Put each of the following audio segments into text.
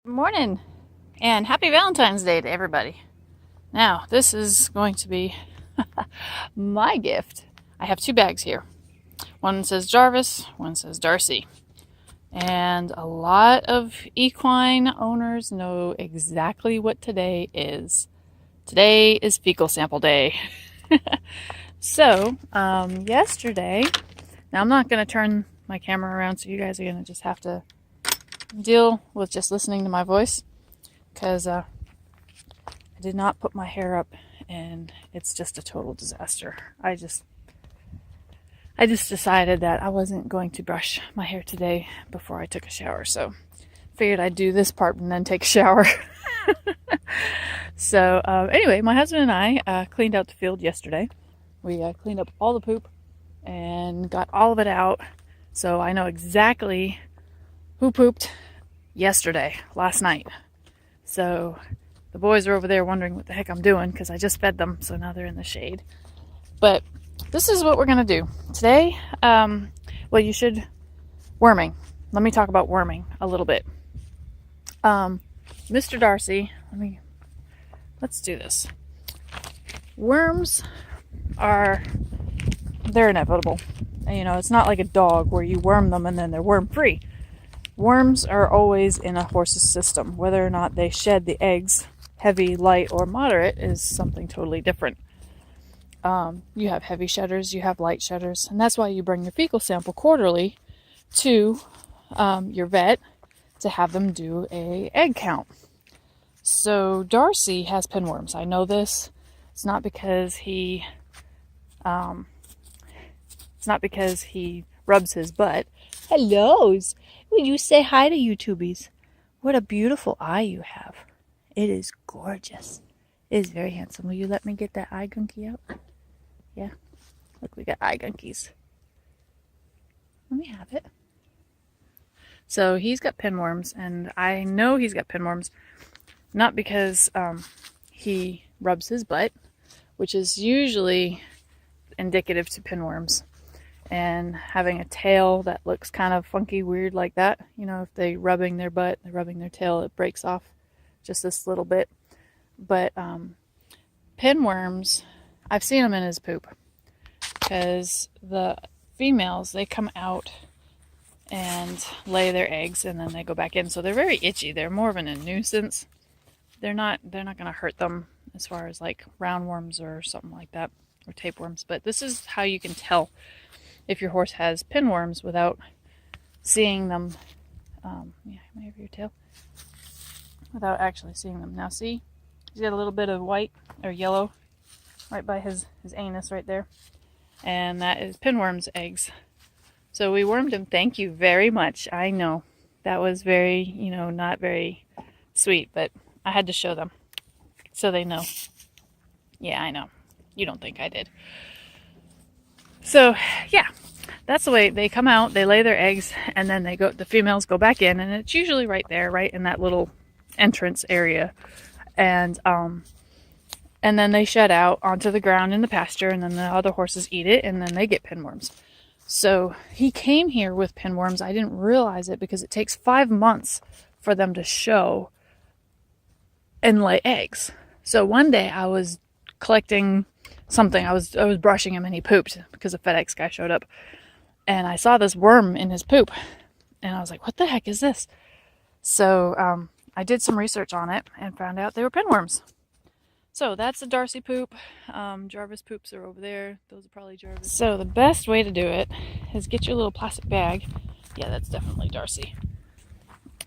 Good morning and happy Valentine's Day to everybody. Now, this is going to be my gift. I have two bags here. One says Jarvis, one says Darcy. And a lot of equine owners know exactly what today is. Today is fecal sample day. So, yesterday, now I'm not going to turn my camera around, so you guys are going to just have to deal with just listening to my voice, because I did not put my hair up and it's just a total disaster. I just decided that I wasn't going to brush my hair today before I took a shower, so figured I'd do this part and then take a shower. So anyway, my husband and I cleaned out the field yesterday. We cleaned up all the poop and got all of it out, so I know exactly who pooped yesterday, last night. So the boys are over there wondering what the heck I'm doing, because I just fed them, so now they're in the shade. But this is what we're going to do today. Worming. Let me talk about worming a little bit. Mr. Darcy, let's do this. Worms they're inevitable. It's not like a dog where you worm them and then they're worm free. Worms are always in a horse's system. Whether or not they shed the eggs, heavy, light, or moderate, is something totally different. You have heavy shedders, you have light shedders, and that's why you bring your fecal sample quarterly to your vet to have them do a egg count. So Darcy has pinworms. I know this. It's not because he rubs his butt. Hellos! Will you say hi to YouTubies? What a beautiful eye you have. It is gorgeous. It is very handsome. Will you let me get that eye gunky out? Yeah. Look, we got eye gunkies. Let me have it. So he's got pinworms, and I know he's got pinworms not because he rubs his butt, which is usually indicative to pinworms, and having a tail that looks kind of funky, weird like that. If they're rubbing their butt, they're rubbing their tail, it breaks off just this little bit. But pinworms, I've seen them in his poop, because the females, they come out and lay their eggs and then they go back in, so they're very itchy. They're more of a nuisance. They're not going to hurt them as far as like roundworms or something like that, or tapeworms. But this is how you can tell if your horse has pinworms without seeing them. Yeah, may I have your tail? Without actually seeing them. Now see, he's got a little bit of white or yellow right by his anus right there, and that is pinworms eggs. So we wormed him. Thank you very much. I know that was very, not very sweet, but I had to show them so they know. Yeah, I know. You don't think I did. So yeah, that's the way they come out. They lay their eggs, and then the females go back in, and it's usually right there, right in that little entrance area. And then they shed out onto the ground in the pasture, and then the other horses eat it, and then they get pinworms. So he came here with pinworms. I didn't realize it because it takes 5 months for them to show and lay eggs. So one day I was collecting something. I was brushing him, and he pooped because a FedEx guy showed up, and I saw this worm in his poop, and I was like, what the heck is this? So I did some research on it and found out they were pinworms. So that's the Darcy poop. Jarvis poops are over there. Those are probably Jarvis. So the best way to do it is get your little plastic bag. Yeah, that's definitely Darcy.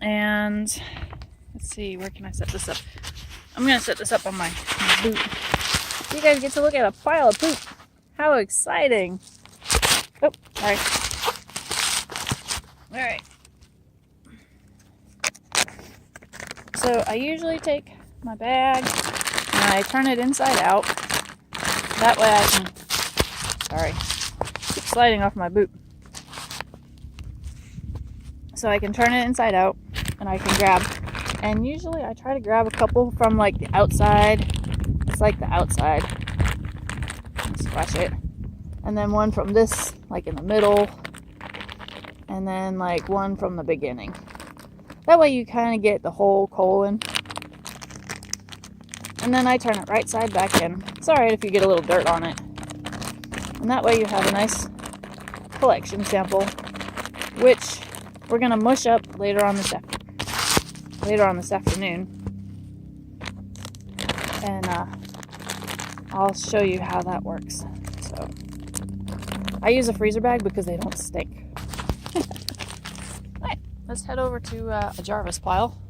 And let's see, where can I set this up? I'm going to set this up on my boot. You guys get to look at a pile of poop. How exciting. Oh, sorry. All right. So I usually take my bag and I turn it inside out. That way I can, sorry, keep sliding off my boot. So I can turn it inside out and I can grab. And usually I try to grab a couple from like the outside. It's like the outside. Squash it. And then one from this, like in the middle. And then like one from the beginning. That way you kind of get the whole colon. And then I turn it right side back in. It's alright if you get a little dirt on it. And that way you have a nice collection sample, which we're going to mush up later on this afternoon. And I'll show you how that works. So I use a freezer bag because they don't stink. Alright, let's head over to a Jarvis pile.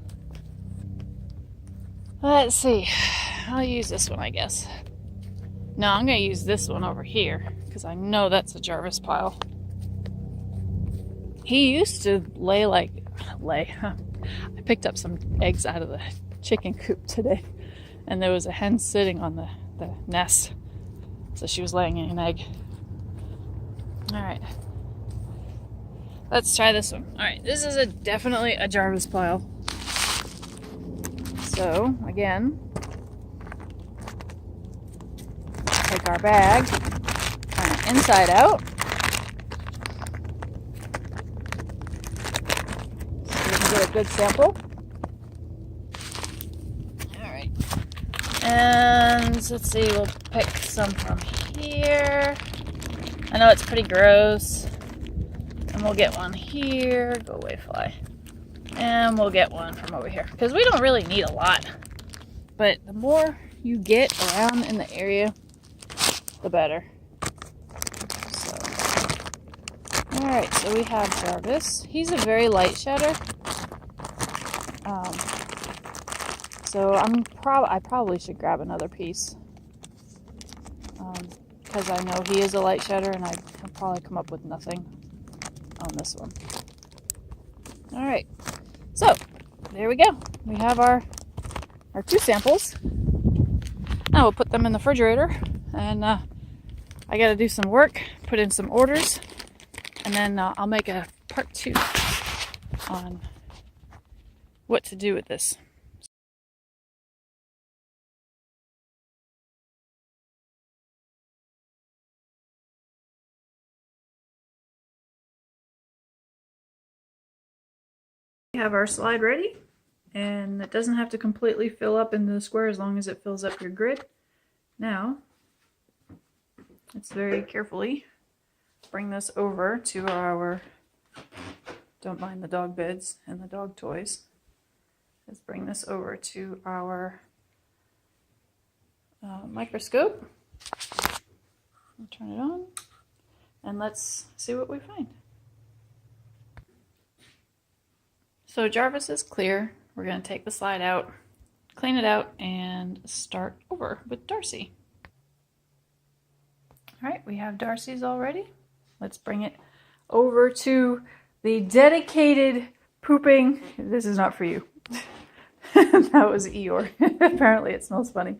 Let's see. I'll use this one, I guess. No, I'm going to use this one over here because I know that's a Jarvis pile. He used to lay. I picked up some eggs out of the chicken coop today, and there was a hen sitting on the nest. So she was laying an egg. Alright. Let's try this one. Alright, this is definitely a Jarvis pile. So, again, take our bag, turn it inside out. So we can get a good sample. Alright. And let's see, we'll pick some from here. I know it's pretty gross. And we'll get one here. Go away, fly. And we'll get one from over here. Because we don't really need a lot. But the more you get around in the area, the better. So, alright, so we have Jarvis. He's a very light shedder. So I probably should grab another piece. Because I know he is a light shedder and I'll probably come up with nothing on this one. Alright, so there we go. We have our two samples. Now we'll put them in the refrigerator, and I gotta do some work, put in some orders, and then I'll make a part 2 on what to do with this. We have our slide ready, and it doesn't have to completely fill up into the square as long as it fills up your grid. Now, let's very carefully bring this over to our, don't mind the dog beds and the dog toys. Let's bring this over to our microscope. I'll turn it on, and let's see what we find. So Jarvis is clear. We're going to take the slide out, clean it out, and start over with Darcy. All right, we have Darcy's already. Let's bring it over to the dedicated pooping. This is not for you. That was Eeyore. Apparently it smells funny.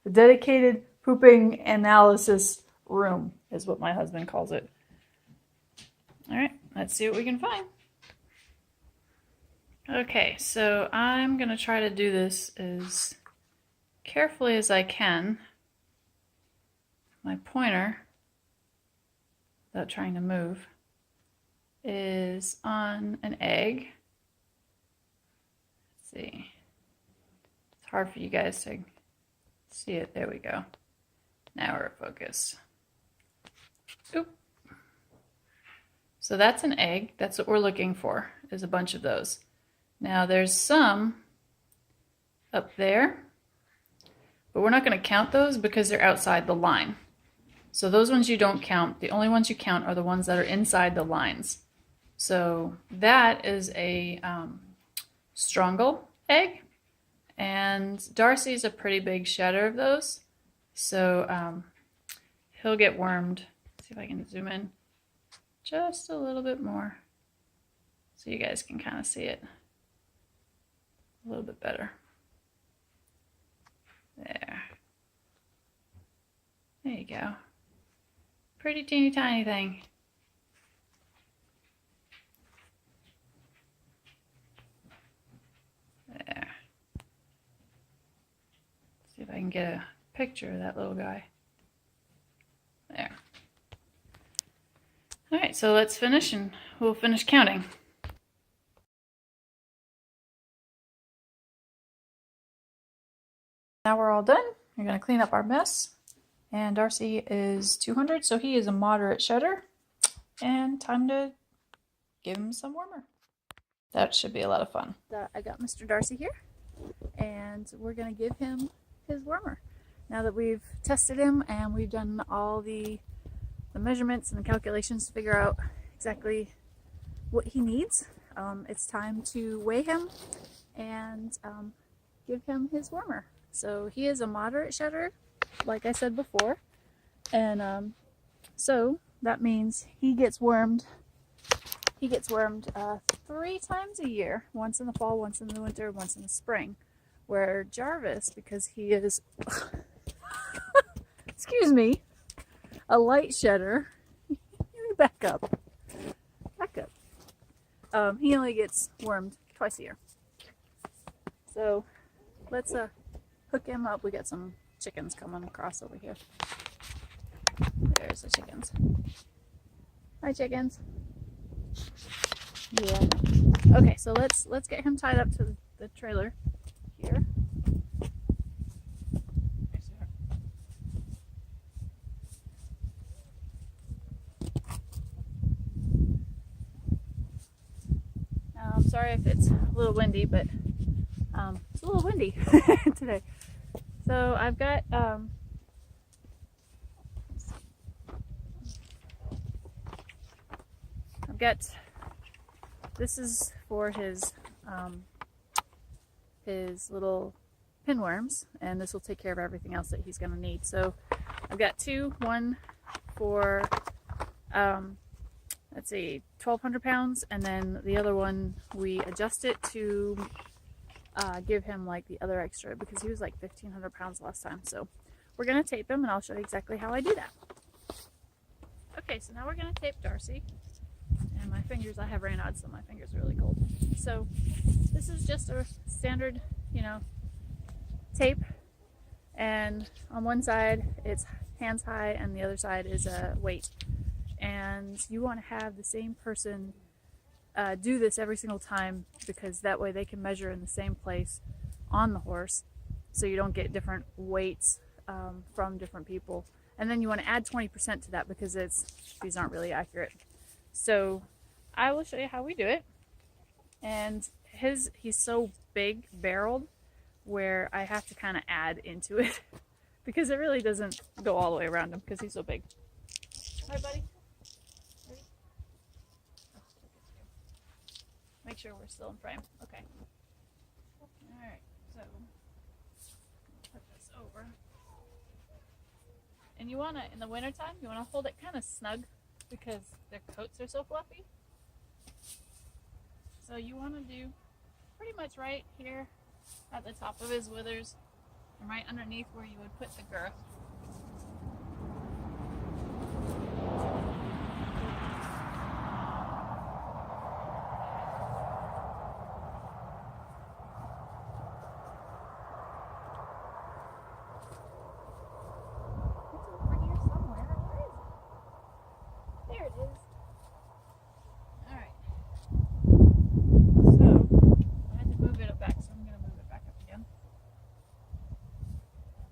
The dedicated pooping analysis room is what my husband calls it. All right, let's see what we can find. Okay, so I'm going to try to do this as carefully as I can. My pointer, without trying to move, is on an egg. Let's see. It's hard for you guys to see it. There we go. Now we're focused. Oop. So that's an egg. That's what we're looking for, is a bunch of those. Now there's some up there, but we're not going to count those because they're outside the line. So those ones you don't count. The only ones you count are the ones that are inside the lines. So that is a Strongle egg, and Darcy's a pretty big shedder of those. So he'll get wormed. Let's see if I can zoom in just a little bit more so you guys can kind of see it a little bit better. There. There you go. Pretty teeny tiny thing. There. See if I can get a picture of that little guy. There. All right, so let's finish and we'll finish counting. Now we're all done. We're going to clean up our mess. And Darcy is 200, so he is a moderate shedder. And time to give him some warmer. That should be a lot of fun. I got Mr. Darcy here, and we're going to give him his warmer. Now that we've tested him and we've done all the measurements and the calculations to figure out exactly what he needs, it's time to weigh him and give him his warmer. So he is a moderate shedder, like I said before, and so that means he gets wormed. He gets wormed 3 times a year, once in the fall, once in the winter, once in the spring. Where Jarvis, because he is, excuse me, a light shedder, back up, he only gets wormed twice a year. So let's hook him up. We got some chickens coming across over here. There's the chickens. Hi, chickens. Yeah. Okay, so let's get him tied up to the trailer here. Now, I'm sorry if it's a little windy, but it's a little windy today. So I've got this is for his little pinworms, and this will take care of everything else that he's going to need. So I've got 2, one for let's see, 1,200 pounds, and then the other one we adjust it to give him like the other extra, because he was like 1,500 pounds last time. So we're going to tape him, and I'll show you exactly how I do that. Okay, so now we're going to tape Darcy. And my fingers, I have Raynaud's, so my fingers are really cold. So this is just a standard, tape. And on one side it's hands high, and the other side is a weight. And you want to have the same person do this every single time, because that way they can measure in the same place on the horse, so you don't get different weights from different people. And then you want to add 20% to that, because these aren't really accurate. So I will show you how we do it. And he's so big barreled where I have to kind of add into it because it really doesn't go all the way around him because he's so big. All right, buddy. Ready? Make sure we're still in frame. Okay. All right. So put this over. And you want to, in the wintertime, you want to hold it kind of snug because their coats are so fluffy. So you want to do pretty much right here at the top of his withers and right underneath where you would put the girth.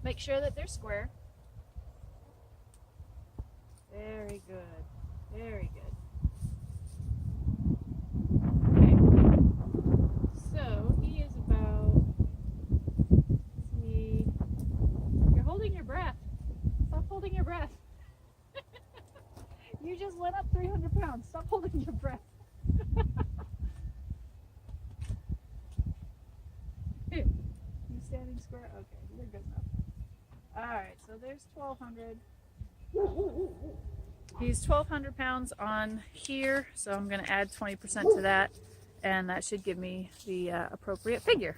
Make sure that they're square. Very good. Very good. Okay. So he is about, let's see, you're holding your breath. Stop holding your breath. You just went up 300 pounds. Stop holding your breath. You standing square? Okay, you're good enough. Alright, so there's 1,200. He's 1,200 pounds on here, so I'm going to add 20% to that, and that should give me the appropriate figure.